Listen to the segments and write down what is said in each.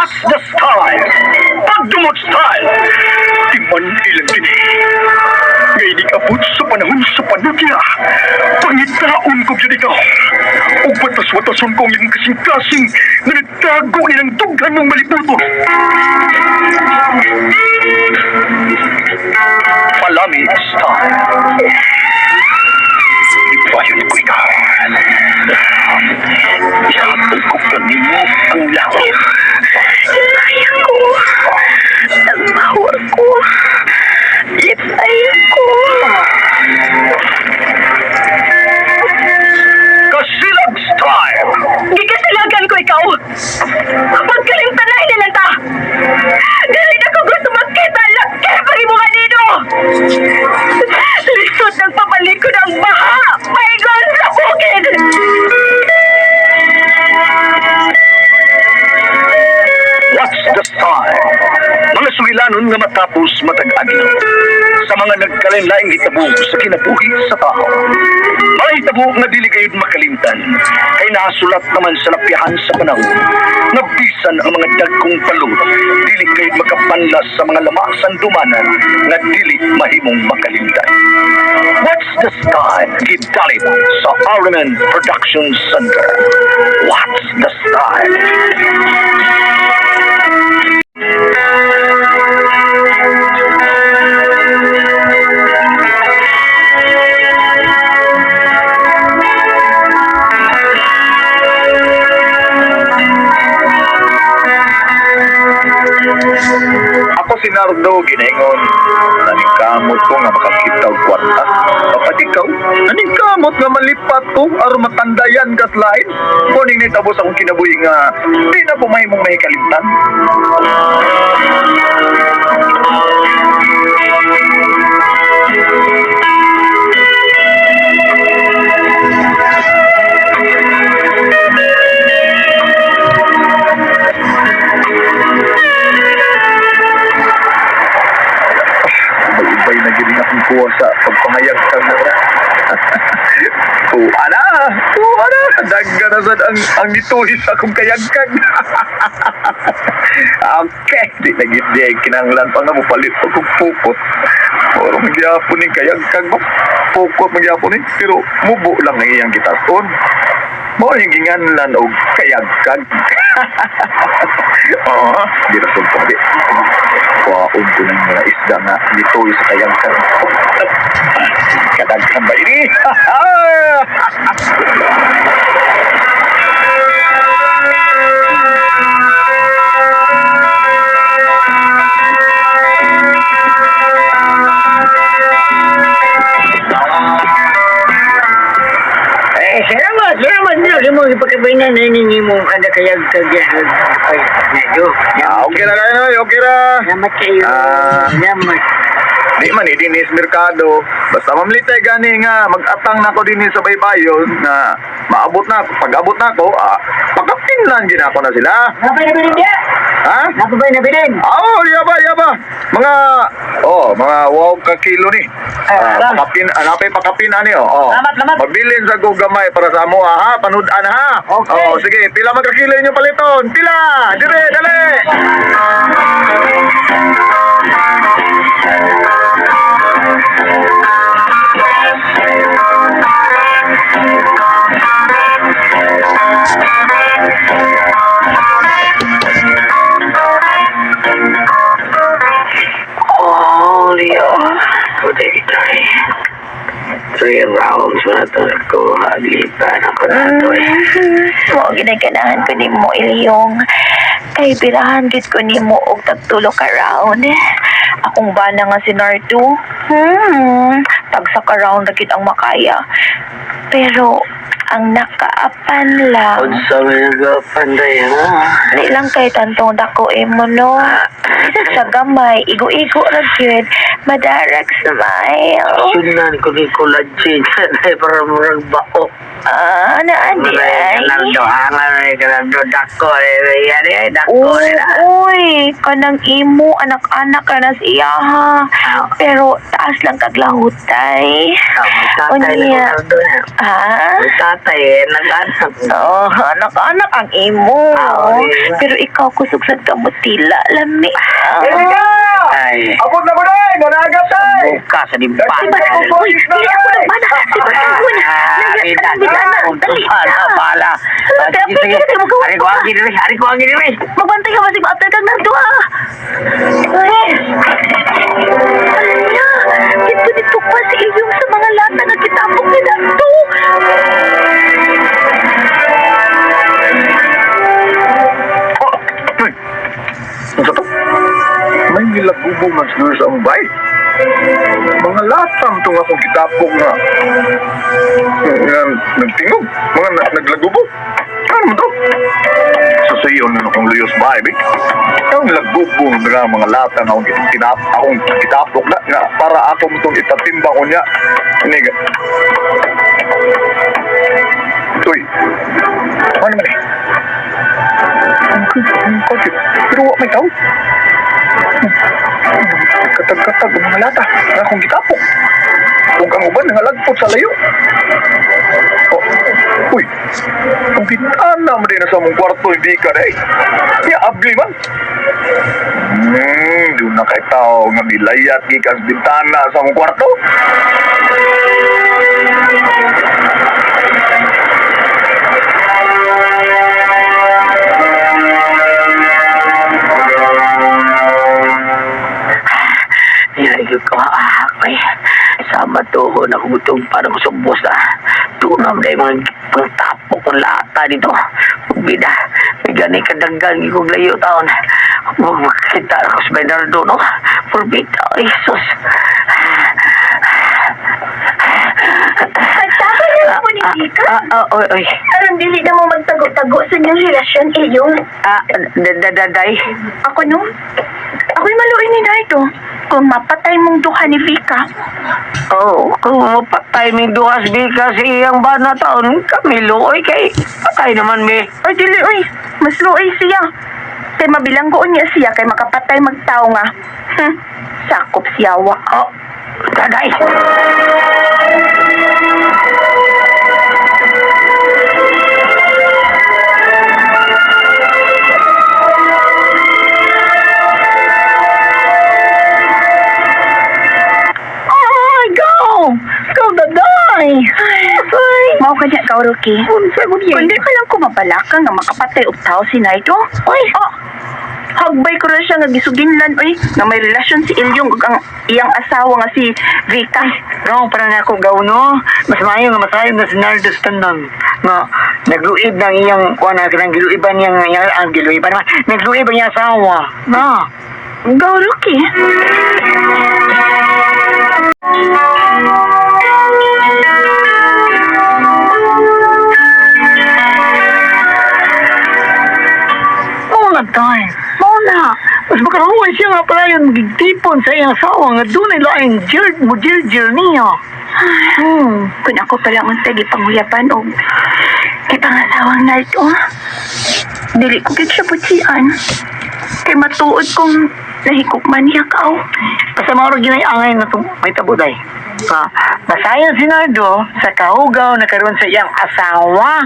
What's the style? Pagdumot style! Di man ilang din. Ngayon ikabot sa panahon sa panagya. Pangitaon ko yun ikaw. O batas-watason ko ang iyong kasing-kasing na nagtago nilang dughan ng malibuto. Palami style. Ibayon ko ikaw. Ihatol ko pa ninyo ang langit. Kaya ko. Nagmahor ko. Lipay ko. Kasilag style. Gikasilagan ko ikaw. Magkalimtanay na lang ta. Dili na ko gusto magkita. Lakir pa rin mo kanino. Lisod nagpabalik ko ng baha. Paigon sa bukid. What's the style? Mga suwilanon nga matapos matag-adlaw sa mga nagkalain-laing hitabo sa kinabuhi sa tao. Mga hitabo nga dili gayud makalimtan kay nasulat naman sa lapihan sa panahon nga bisan ang mga dagkong palud dili gayud makapanlas sa mga lamasan dumanan nga dili mahimong makalimtan. What's the style? Gidalit sa Armen Production Center. What's the style? Ako si Nardo, ginaingon. Naningkamot ko nga makakita og kwarta. Kapag ikaw, naningkamot nga malipat ko aron matandayan ka slain. Kuning nitabos akong kinabuhi nga di na pumahimong may kalimtan. Ibay na giling akong kuha sa pagpangayag sa mga. Tuwa na! Dagga na sad ang ituhis akong kayagkag. Okay, di na gindi kinanglan pa nga mupalit ko kung pukot. Pero magyapon ni kayagkag mo. Pukot magyapon ni, pero mubo lang ang iyang gitarton. Mo yung ginganlan og kayagkag. Oo, di na sumpa di. Kuhaon ko ng mga isda nga gituhis sa kayagkag. Kadaghan ba ini? Salamat nyo. Di mo ipagkabay na naningi mo kada kayag kagyan. Ay, medyo. Okay na kayo, okay na. Salamat kayo. Salamat. Di man dinis merkado. Basta mamlitay gani nga mag-atang nako dinhi sa baybayon na maabot na pag-abot nako, pagkapinlan gid ako na sila. Napay na bilin dia? Ha? Napay na bilin? Yaba. Mga wow ka kilo ni. Pakapin ani oh. Lamat. Mabilin sa gamay para sa amo ha, panud-an ha. Okay. Sige, pila man ka kilo inyo paliton? Pila? Dire, dali. Leo. Kuday tayo. 3 rounds na ito ko. Haglipan ako na ito Mo ginaganahan ko ni mo ilyong kay birahan gid ko ni mo og tagtulo ka round. Akong bana nga si Nardo. Tag sa ka round na gid ang makaya. Pero ang nakaapan lang. Unsa may nagapanday ha? Di lang kay tantong dako mo no. Sa gamay, igo-igo ra gyud. Madarag smile. Sunan ko ni collagen. Ay, para murag bao. Ano andi ay? Doangan ay kanang dako. Yan ay dako nila. Uy, kanang imo, anak-anak ka na siya ha. Pero taas lang kaglahutay. Tatay Unya. na doon. Ha? Tatay, nag-anak. Oh, anak-anak ang imo. Okay. Pero ikaw kusog sa kamutila, lami. Ay, Abot na ko na! Nanagat ay! buka sa dimpan. Uy, dili ako nagmana. Si Batagwan. Ari pala. Sige, ari ko ang giniri. Magbantay ka ba si Bater kang nardo ha? Ay. Ala, dito pa si Iyong sa mga lata na kitapok ni Nardo. Ano to? May nilagubong man siguro sa ambay. Mga latang itong akong kitapong nga. Nagtingog. Mga naglagubong. Ano mo to? Sa sayon na akong luyos ba, ibig? Ang lagubong nga mga latang akong kitapok na nga para akong itong ipatimbang ko niya. Iniga. Uy. Ano naman eh? Pero wak may tao. Katag-katag ang mga lata na akong gitapok. Kung kang uban, nangalagpot sa layo. Oh, uy, ang bintana mo din na sa mong kwarto, hindi ka na eh. Kaya abli man. Doon na kay tao nga milayat gikas bintana sa mong kwarto. Nilagay ko ay sama tuhon ako butong para masubos na tunam na yung mga tapok ng lata dito. Bida, may gani kadaggan kong layo taon. Makakita ako sa Bernardo, no? Forbida, ay sus. Nagtapos na mo ni Vika? Oy. Alam, dili na mo magtago-tago sa inyong relasyon, Iyong. Daday. Ako no? Ako'y maluin ni Nardo. Kung mapatay mong duha ni Vika, Kung mapatay may duhas di kasi ang bana taon, kami luoy kay patay naman may. ay dili, uy, mas luoy siya. Kay mabilanggoon niya siya kay makapatay magtao nga. Sakop siyawa. Daday. Mao ka niya, Kauruki. Kundi ka lang kumabalaka nga makapatay og tao si Nardo. Uy, hagbay ko rin siya nga gisuginlan, uy, nga may relasyon si Ilyong ug ang iyang asawa nga si Vika. Gawang para na ako gawno. Mas maayo nga masayon na si Nardo sa tanan. Nga, nagluib ng iyang, kuha ng giluiban niyang, ang giluiban naman, nagluib ang iyang asawa. Na. Kauruki. Time. Muna, mas makaruan siya nga pala yung gigtipon sa iyang asawa nga doon ay laing jir niya. Kung ako pala ang tagi panguyapan o kitang-asawang Nardo, dili ko gid siya putsian. Kay matuod kong nahikukman niya kao. Kasi mauro ginayangay na itong may tabuday. Masayan si Nardo sa kahugaw na karoon sa iyang asawa.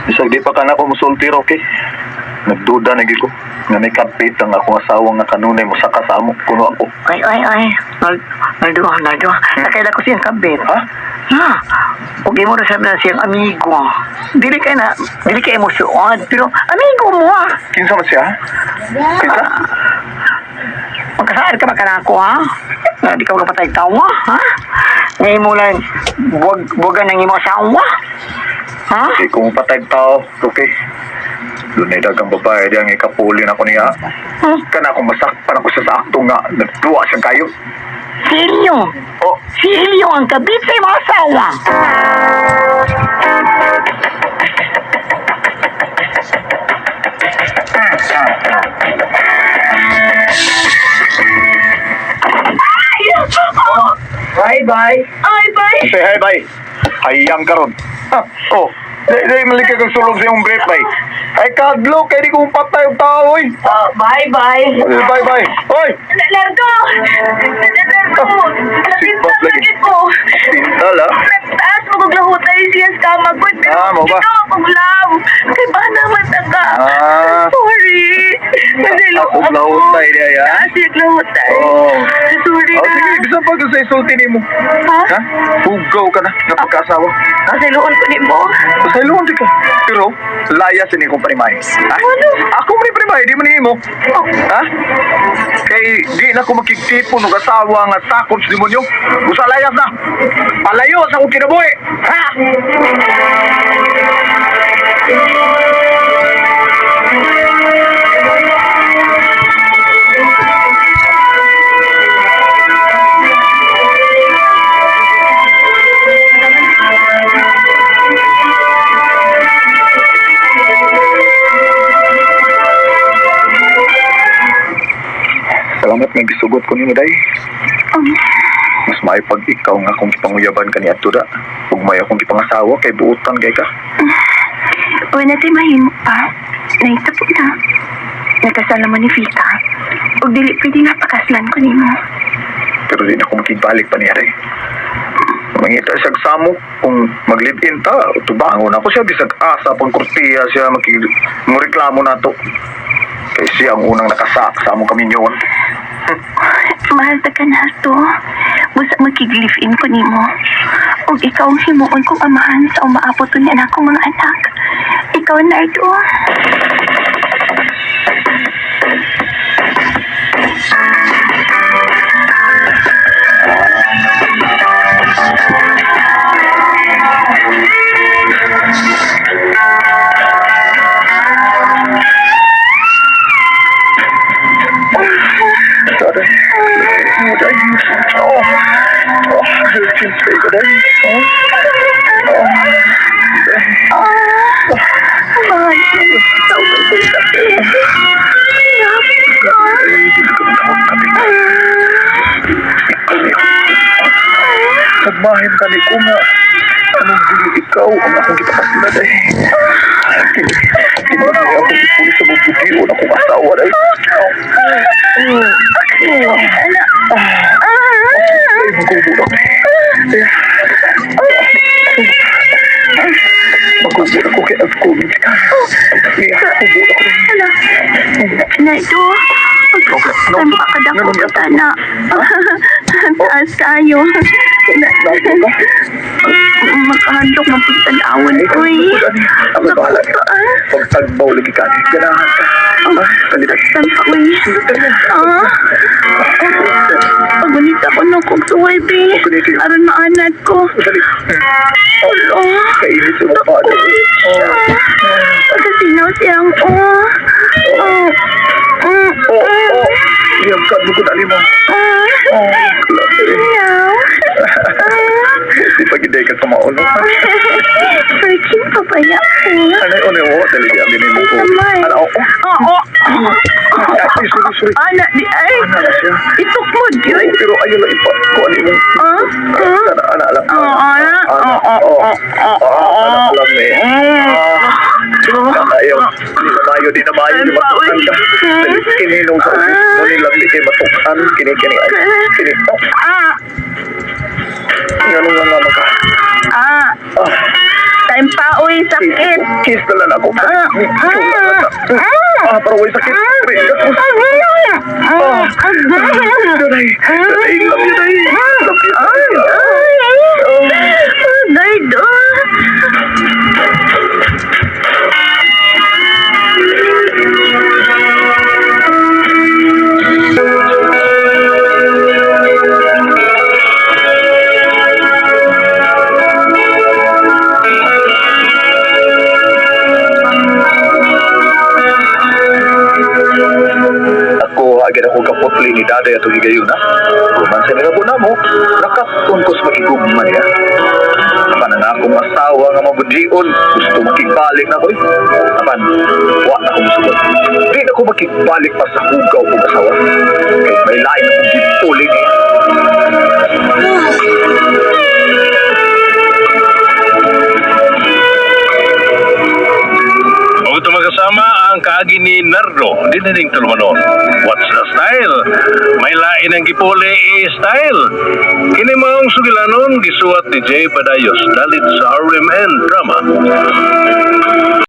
Isang di pa ka na ako musulti, Rocky. Nagduda na ko nga may kapit ang akong asawa nga kanunay mo sa kasamo kuno ako. Ay. Nardo. Nakaila ko siyang kabit. Ha? Ha? Huwag mo na sabi na siyang amigo. Dili ka emosyon. Pero amigo mo Kinsa man siya? Kinsa? Magkasaan ka ba ka na ako, ha? Di ka magkapatay tawa, ha? Ngayon mo lang, buwagan ng imo asawa. Ha? Kung patay tao, okay. Lunay dagang babae diyang ikapulin ako niya. Kana akong masakpan ako sa sakto nga. Nagtuwa siya kayo. Si Ilyong. Oh, Si Ilyong ang kabit sa mga asawa. Bye-bye. Ay, bye. say hi, bye. Hayang karon. Oh, dahil mali ka kang sulog sa iyong brief, bye. Ay, kadlo, kaya di kong patay ang tao, oy. Bye-bye. Bye, bye. Oy! Largo! Largo! Sakit ko. Tintal, ha? Nagtaas mo kung lahutay siya sa kamag ko. Mo ba? Ito akong love. Kay ba naman taga? Ah. Sorry. Masilo Ako lahutay niya, ya? Asik lahutay. Oh. Sorry Oh, na. sige, gusto pa ko sa isulti ni mo. Ha? Ha? Hugaw ka na, nga pagkasawa. Masiloon ko ni mo. Sa ilong di ka. Pero, laya sini kong panimay. Ha? Ano? Ako mo ni panimay, di mo ni mo. Ha? Kay, di na ko makiktipo ng asawa nga sakot sa demonyo. Usa layas na. Palayo sa akong kinabuhi. Ha? Salamat nga gisugot ko nimo day. Mas may pag ikaw nga kung ipanguyaban ka ni Atuda. Ug may akong ipangasawa kay buutan kay ka. Uy, natin mahimo pa. Naitapos na. Nagkasal naman ni Vita. Ug dili pwede nga pakaslan ko nimo. Pero di na ako makigbalik pa niya day. Mangita siya samo kung mag-live-in ta. Tubangon ako siya bisag asa pang kurtiya siya reklamo na to. Kay siya ang unang nakasak sa among kaminyon. Mahal ta ka na to. Busa makig-live-in ko nimo. Ug ikaw ang himuon kong amahan sa umaabot niya na akong mga anak. Ikaw na ito. Nagmahin ka ni ko nga. Anong dili ikaw ang akong gipakasila day. Hindi na ako ipuli sa bubugion akong asawa day. Ay, magkubudak day. Magkubudak ko kaya nag-comment ka. Magkubudak ko day. Na ito. Saan pa ka dako ka na? Taas kayo. Makahandok ng pagtanawan ko eh. Ang bahala niya. Pagtagbaw lagi ka niya. Ganahan ka. Kalitan. Saan pa ko eh? Pagunit ako ng kugsuway, be. Aron maanad ko. Dali. Ulo. Kainit sa mukha. Pagkasinaw siyang Iyam ka. Bukod alim mo. Sinaw. Di pagiday ka sa maulo. Virgin pa ba yan? Ano mo? Dali ka. Binin mo ko. Samay. Ano ako? Oo. Ay, sorry. Ana, di ay. Ano na siya? Itok mo, yun. Pero ayaw lang ipa. Kung ano mo. Sana alam. Alam eh. Ayaw. Di na mayo. Di matukan ka. Kininong sa ulit. Ngunit lang di kayo matukan. Kini. Yan nga nga maka. Time pa, uy, sakit. Kiss na lang ako. Parang may sakit. Wagin ako kaputli ni Daday at higayon na. Kuman sa nila po na mo, nakatun ko sa magigugman niya. Apan na akong asawa nga mabudion, gusto makigbalik na ko eh. Apan, wa na akong sugot. Di na ko makigbalik pa sa hugaw kong asawa. Kahit may lain akong gipuli niya. O ito magkasama ang kaagi ni Nardo, dinining tulumanon. What's the style? May lain ang gipuli style. Kini maong sugilanon, gisuwat ni Jay Padayos, dalit sa RM and Drama.